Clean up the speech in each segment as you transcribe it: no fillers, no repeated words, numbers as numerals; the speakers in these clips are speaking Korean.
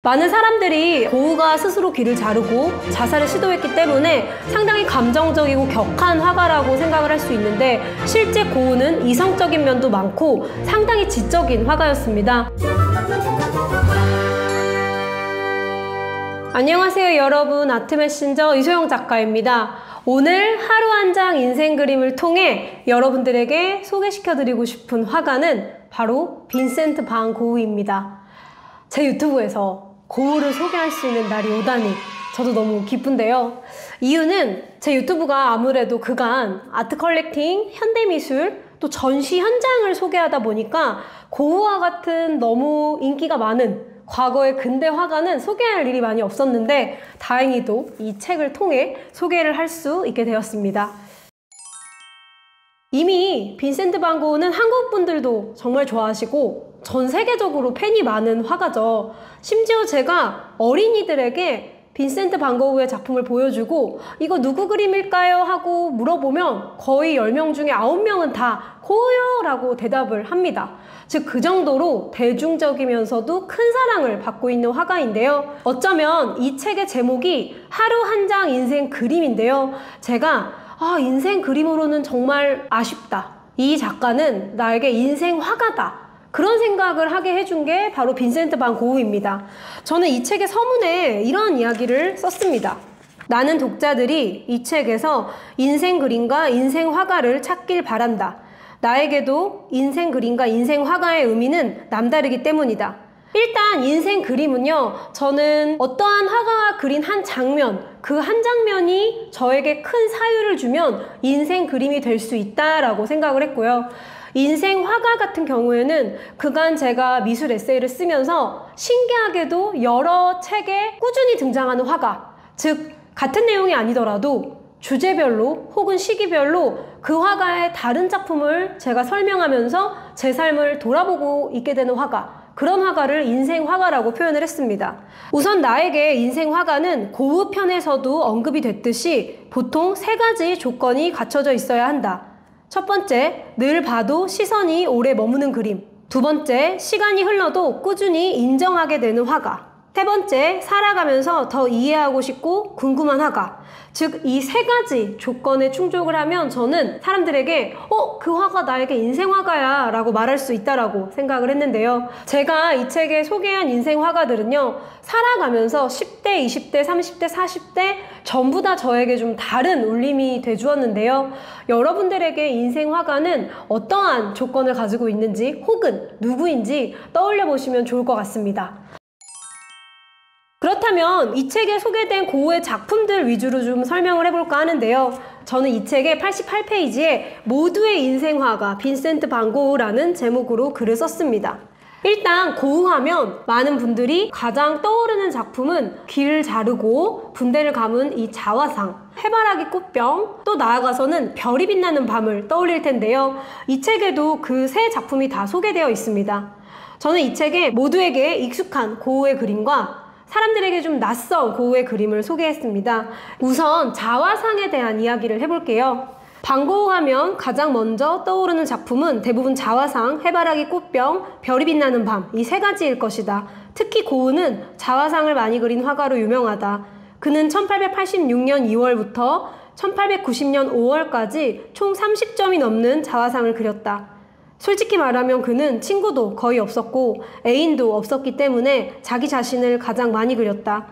많은 사람들이 고우가 스스로 귀를 자르고 자살을 시도했기 때문에 상당히 감정적이고 격한 화가라고 생각을 할 수 있는데, 실제 고우는 이성적인 면도 많고 상당히 지적인 화가였습니다. 안녕하세요 여러분, 아트메신저 이소영 작가입니다. 오늘 하루 한 장 인생 그림을 통해 여러분들에게 소개시켜드리고 싶은 화가는 바로 빈센트 반 고흐입니다. 제 유튜브에서 고흐를 소개할 수 있는 날이 오다니 저도 너무 기쁜데요. 이유는 제 유튜브가 아무래도 그간 아트 컬렉팅, 현대미술, 또 전시 현장을 소개하다 보니까 고흐와 같은 너무 인기가 많은 과거의 근대 화가는 소개할 일이 많이 없었는데, 다행히도 이 책을 통해 소개를 할 수 있게 되었습니다. 이미 빈센트 반 고흐는 한국 분들도 정말 좋아하시고 전 세계적으로 팬이 많은 화가죠. 심지어 제가 어린이들에게 빈센트 반 고흐의 작품을 보여주고 이거 누구 그림일까요? 하고 물어보면 거의 10명 중에 9명은 다 고흐요! 라고 대답을 합니다. 즉 그 정도로 대중적이면서도 큰 사랑을 받고 있는 화가인데요. 어쩌면 이 책의 제목이 하루 한 장 인생 그림인데요. 제가 인생 그림으로는 정말 아쉽다. 이 작가는 나에게 인생 화가다. 그런 생각을 하게 해준 게 바로 빈센트 반 고흐입니다. 저는 이 책의 서문에 이런 이야기를 썼습니다. 나는 독자들이 이 책에서 인생 그림과 인생 화가를 찾길 바란다. 나에게도 인생 그림과 인생 화가의 의미는 남다르기 때문이다. 일단 인생 그림은요, 저는 어떠한 화가가 그린 한 장면, 그 한 장면이 저에게 큰 사유를 주면 인생 그림이 될 수 있다라고 생각을 했고요. 인생 화가 같은 경우에는 그간 제가 미술 에세이를 쓰면서 신기하게도 여러 책에 꾸준히 등장하는 화가, 즉 같은 내용이 아니더라도 주제별로 혹은 시기별로 그 화가의 다른 작품을 제가 설명하면서 제 삶을 돌아보고 있게 되는 화가, 그런 화가를 인생 화가라고 표현을 했습니다. 우선 나에게 인생 화가는 고흐 편에서도 언급이 됐듯이 보통 3가지 조건이 갖춰져 있어야 한다. 첫 번째, 늘 봐도 시선이 오래 머무는 그림. 두 번째, 시간이 흘러도 꾸준히 인정하게 되는 화가. 세 번째, 살아가면서 더 이해하고 싶고 궁금한 화가. 즉, 이 3가지 조건에 충족을 하면 저는 사람들에게 그 화가 나에게 인생 화가야 라고 말할 수 있다라고 생각을 했는데요. 제가 이 책에 소개한 인생 화가들은요, 살아가면서 10대, 20대, 30대, 40대 전부 다 저에게 좀 다른 울림이 돼주었는데요. 여러분들에게 인생 화가는 어떠한 조건을 가지고 있는지 혹은 누구인지 떠올려 보시면 좋을 것 같습니다. 그렇다면 이 책에 소개된 고흐의 작품들 위주로 좀 설명을 해볼까 하는데요. 저는 이 책의 88페이지에 모두의 인생 화가 빈센트 반 고흐라는 제목으로 글을 썼습니다. 일단 고흐 하면 많은 분들이 가장 떠오르는 작품은 귀를 자르고 분대를 감은 이 자화상, 해바라기 꽃병, 또 나아가서는 별이 빛나는 밤을 떠올릴 텐데요. 이 책에도 그 3 작품이 다 소개되어 있습니다. 저는 이 책에 모두에게 익숙한 고흐의 그림과 사람들에게 좀 낯선 고흐의 그림을 소개했습니다. 우선 자화상에 대한 이야기를 해볼게요. 반 고흐 하면 가장 먼저 떠오르는 작품은 대부분 자화상, 해바라기 꽃병, 별이 빛나는 밤, 이 3가지일 것이다. 특히 고흐는 자화상을 많이 그린 화가로 유명하다. 그는 1886년 2월부터 1890년 5월까지 총 30점이 넘는 자화상을 그렸다. 솔직히 말하면 그는 친구도 거의 없었고 애인도 없었기 때문에 자기 자신을 가장 많이 그렸다.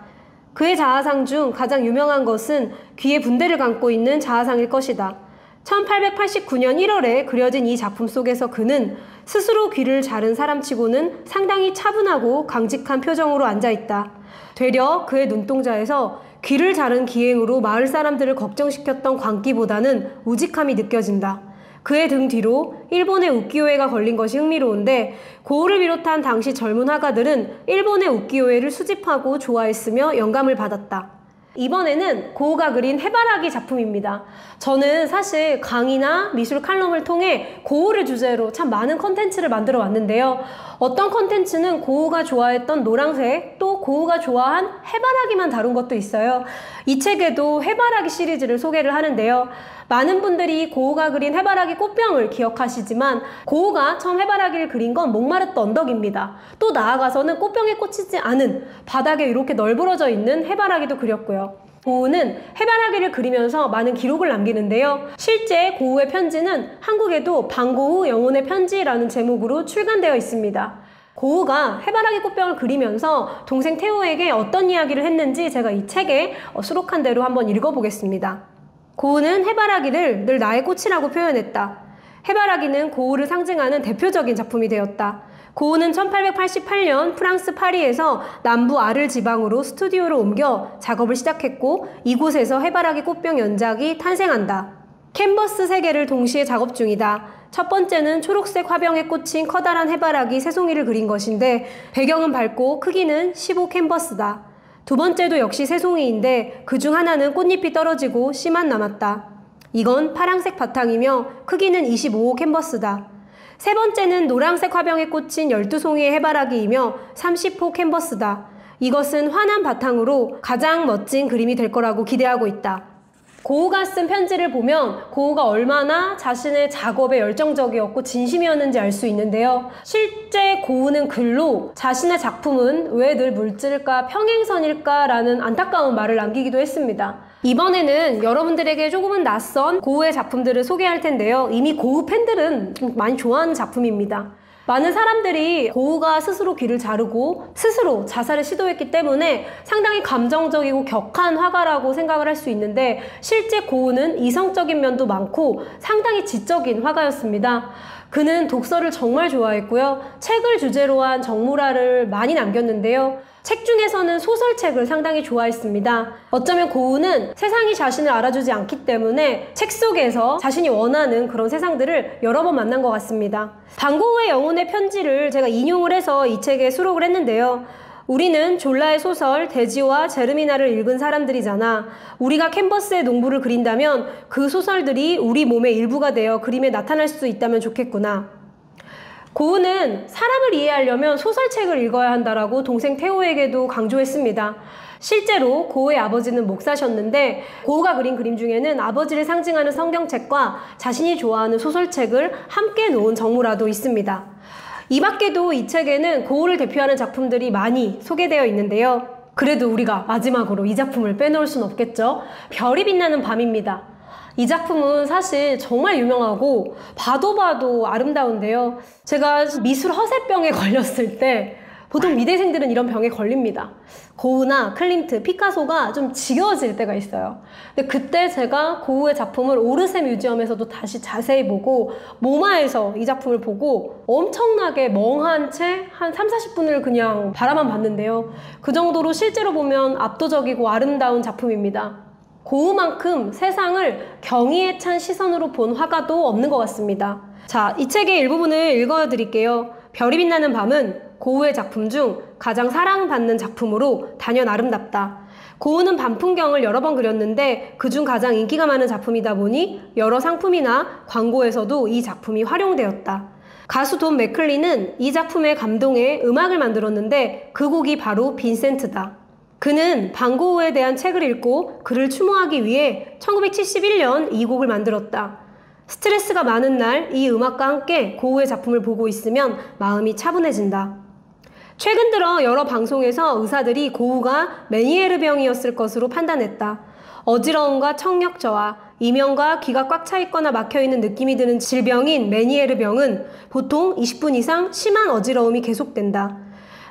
그의 자화상 중 가장 유명한 것은 귀에 분대를 감고 있는 자화상일 것이다. 1889년 1월에 그려진 이 작품 속에서 그는 스스로 귀를 자른 사람치고는 상당히 차분하고 강직한 표정으로 앉아있다. 되려 그의 눈동자에서 귀를 자른 기행으로 마을 사람들을 걱정시켰던 광기보다는 우직함이 느껴진다. 그의 등 뒤로 일본의 우키요에가 걸린 것이 흥미로운데, 고흐를 비롯한 당시 젊은 화가들은 일본의 우키요에를 수집하고 좋아했으며 영감을 받았다. 이번에는 고흐가 그린 해바라기 작품입니다. 저는 사실 강의나 미술 칼럼을 통해 고흐를 주제로 참 많은 컨텐츠를 만들어 왔는데요. 어떤 컨텐츠는 고흐가 좋아했던 노란색, 또 고흐가 좋아한 해바라기만 다룬 것도 있어요. 이 책에도 해바라기 시리즈를 소개를 하는데요. 많은 분들이 고우가 그린 해바라기 꽃병을 기억하시지만 고우가 처음 해바라기를 그린 건 목마르트 언덕입니다. 또 나아가서는 꽃병에 꽂히지 않은 바닥에 이렇게 널브러져 있는 해바라기도 그렸고요. 고우는 해바라기를 그리면서 많은 기록을 남기는데요. 실제 고우의 편지는 한국에도 방고우 영혼의 편지라는 제목으로 출간되어 있습니다. 고우가 해바라기 꽃병을 그리면서 동생 태호에게 어떤 이야기를 했는지 제가 이 책에 수록한 대로 한번 읽어보겠습니다. 고우는 해바라기를 늘 나의 꽃이라고 표현했다. 해바라기는 고우를 상징하는 대표적인 작품이 되었다. 고우는 1888년 프랑스 파리에서 남부 아를 지방으로 스튜디오를 옮겨 작업을 시작했고 이곳에서 해바라기 꽃병 연작이 탄생한다. 캔버스 3개를 동시에 작업 중이다. 첫 번째는 초록색 화병에 꽂힌 커다란 해바라기 3송이를 그린 것인데 배경은 밝고 크기는 15 캔버스다. 두 번째도 역시 3송이인데 그중 하나는 꽃잎이 떨어지고 씨만 남았다. 이건 파란색 바탕이며 크기는 25 캔버스다. 세 번째는 노란색 화병에 꽂힌 12송이의 해바라기이며 30호 캔버스다. 이것은 환한 바탕으로 가장 멋진 그림이 될 거라고 기대하고 있다. 고우가 쓴 편지를 보면 고우가 얼마나 자신의 작업에 열정적이었고 진심이었는지 알 수 있는데요. 실제 고우는 글로 자신의 작품은 왜 늘 물질일까 평행선일까 라는 안타까운 말을 남기기도 했습니다. 이번에는 여러분들에게 조금은 낯선 고우의 작품들을 소개할 텐데요. 이미 고우 팬들은 좀 많이 좋아하는 작품입니다. 많은 사람들이 고우가 스스로 귀를 자르고 스스로 자살을 시도했기 때문에 상당히 감정적이고 격한 화가라고 생각을 할 수 있는데 실제 고우는 이성적인 면도 많고 상당히 지적인 화가였습니다. 그는 독서를 정말 좋아했고요. 책을 주제로 한 정물화를 많이 남겼는데요. 책 중에서는 소설책을 상당히 좋아했습니다. 어쩌면 고우는 세상이 자신을 알아주지 않기 때문에 책 속에서 자신이 원하는 그런 세상들을 여러 번 만난 것 같습니다. 방고우의 영혼의 편지를 제가 인용을 해서 이 책에 수록을 했는데요. 우리는 졸라의 소설 데지와 제르미나를 읽은 사람들이잖아. 우리가 캔버스에 농부를 그린다면 그 소설들이 우리 몸의 일부가 되어 그림에 나타날 수 있다면 좋겠구나. 고우는 사람을 이해하려면 소설책을 읽어야 한다라고 동생 태호에게도 강조했습니다. 실제로 고우의 아버지는 목사셨는데 고우가 그린 그림 중에는 아버지를 상징하는 성경책과 자신이 좋아하는 소설책을 함께 놓은 정물화도 있습니다. 이 밖에도 이 책에는 고우를 대표하는 작품들이 많이 소개되어 있는데요. 그래도 우리가 마지막으로 이 작품을 빼놓을 순 없겠죠. 별이 빛나는 밤입니다. 이 작품은 사실 정말 유명하고 봐도 아름다운데요. 제가 미술 허세병에 걸렸을 때 보통 미대생들은 이런 병에 걸립니다. 고우나 클림트, 피카소가 좀 지겨워질 때가 있어요. 근데 그때 제가 고우의 작품을 오르세 뮤지엄에서도 다시 자세히 보고 모마에서 이 작품을 보고 엄청나게 멍한 채 한 30-40분을 그냥 바라만 봤는데요. 그 정도로 실제로 보면 압도적이고 아름다운 작품입니다. 고우만큼 세상을 경의에 찬 시선으로 본 화가도 없는 것 같습니다. 자, 이 책의 일부분을 읽어드릴게요. 별이 빛나는 밤은 고우의 작품 중 가장 사랑받는 작품으로 단연 아름답다. 고우는 밤 풍경을 여러 번 그렸는데 그중 가장 인기가 많은 작품이다 보니 여러 상품이나 광고에서도 이 작품이 활용되었다. 가수 돈 맥클린은 이 작품에 감동해 음악을 만들었는데 그 곡이 바로 빈센트다. 그는 방고우에 대한 책을 읽고 그를 추모하기 위해 1971년 이 곡을 만들었다. 스트레스가 많은 날 이 음악과 함께 고우의 작품을 보고 있으면 마음이 차분해진다. 최근 들어 여러 방송에서 의사들이 고우가 메니에르 병이었을 것으로 판단했다. 어지러움과 청력 저하, 이명과 귀가 꽉 차 있거나 막혀 있는 느낌이 드는 질병인 메니에르 병은 보통 20분 이상 심한 어지러움이 계속된다.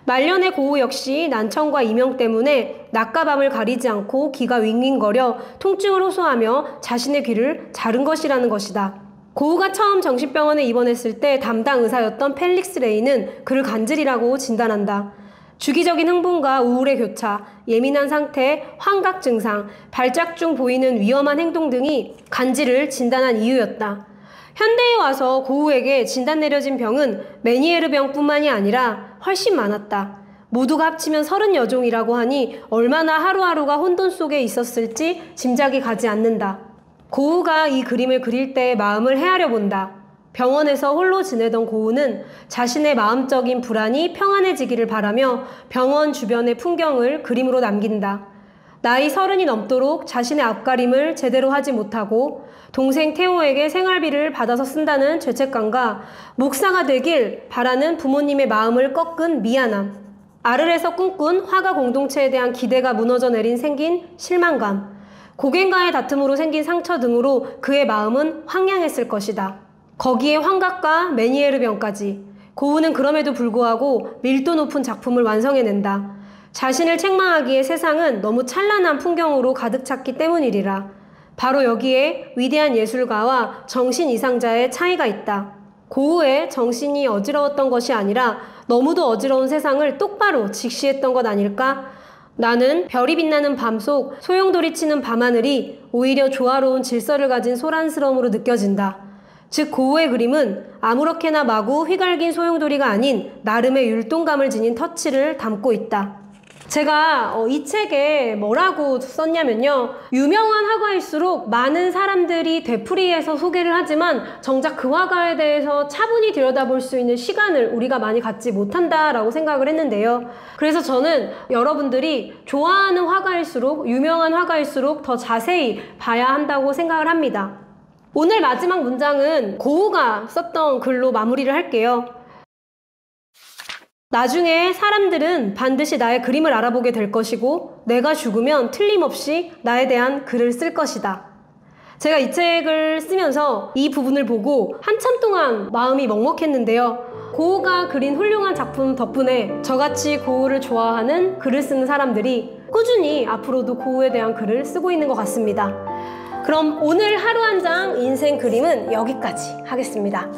말년의 고우 역시 난청과 이명 때문에 낮과 밤을 가리지 않고 귀가 윙윙거려 통증을 호소하며 자신의 귀를 자른 것이라는 것이다. 고우가 처음 정신병원에 입원했을 때 담당 의사였던 펠릭스 레이는 그를 간질이라고 진단한다. 주기적인 흥분과 우울의 교차, 예민한 상태, 환각 증상, 발작 중 보이는 위험한 행동 등이 간질을 진단한 이유였다. 현대에 와서 고우에게 진단 내려진 병은 메니에르 병뿐만이 아니라 훨씬 많았다. 모두가 합치면 30여종이라고 하니 얼마나 하루하루가 혼돈 속에 있었을지 짐작이 가지 않는다. 고우가 이 그림을 그릴 때의 마음을 헤아려 본다. 병원에서 홀로 지내던 고우는 자신의 마음적인 불안이 평안해지기를 바라며 병원 주변의 풍경을 그림으로 남긴다. 나이 30이 넘도록 자신의 앞가림을 제대로 하지 못하고 동생 태호에게 생활비를 받아서 쓴다는 죄책감과 목사가 되길 바라는 부모님의 마음을 꺾은 미안함, 아르에서 꿈꾼 화가 공동체에 대한 기대가 무너져 내린 생긴 실망감, 고객과의 다툼으로 생긴 상처 등으로 그의 마음은 황량했을 것이다. 거기에 환각과 메니에르 병까지. 고우는 그럼에도 불구하고 밀도 높은 작품을 완성해낸다. 자신을 책망하기에 세상은 너무 찬란한 풍경으로 가득 찼기 때문이리라. 바로 여기에 위대한 예술가와 정신 이상자의 차이가 있다. 고우의 정신이 어지러웠던 것이 아니라 너무도 어지러운 세상을 똑바로 직시했던 것 아닐까? 나는 별이 빛나는 밤 속 소용돌이 치는 밤하늘이 오히려 조화로운 질서를 가진 소란스러움으로 느껴진다. 즉 고우의 그림은 아무렇게나 마구 휘갈긴 소용돌이가 아닌 나름의 율동감을 지닌 터치를 담고 있다. 제가 이 책에 뭐라고 썼냐면요. 유명한 화가일수록 많은 사람들이 되풀이해서 소개를 하지만 정작 그 화가에 대해서 차분히 들여다볼 수 있는 시간을 우리가 많이 갖지 못한다라고 생각을 했는데요. 그래서 저는 여러분들이 좋아하는 화가일수록, 유명한 화가일수록 더 자세히 봐야 한다고 생각을 합니다. 오늘 마지막 문장은 고우가 썼던 글로 마무리를 할게요. 나중에 사람들은 반드시 나의 그림을 알아보게 될 것이고 내가 죽으면 틀림없이 나에 대한 글을 쓸 것이다. 제가 이 책을 쓰면서 이 부분을 보고 한참 동안 마음이 먹먹했는데요. 고우가 그린 훌륭한 작품 덕분에 저같이 고우를 좋아하는 글을 쓰는 사람들이 꾸준히 앞으로도 고우에 대한 글을 쓰고 있는 것 같습니다. 그럼 오늘 하루 한 장 인생 그림은 여기까지 하겠습니다.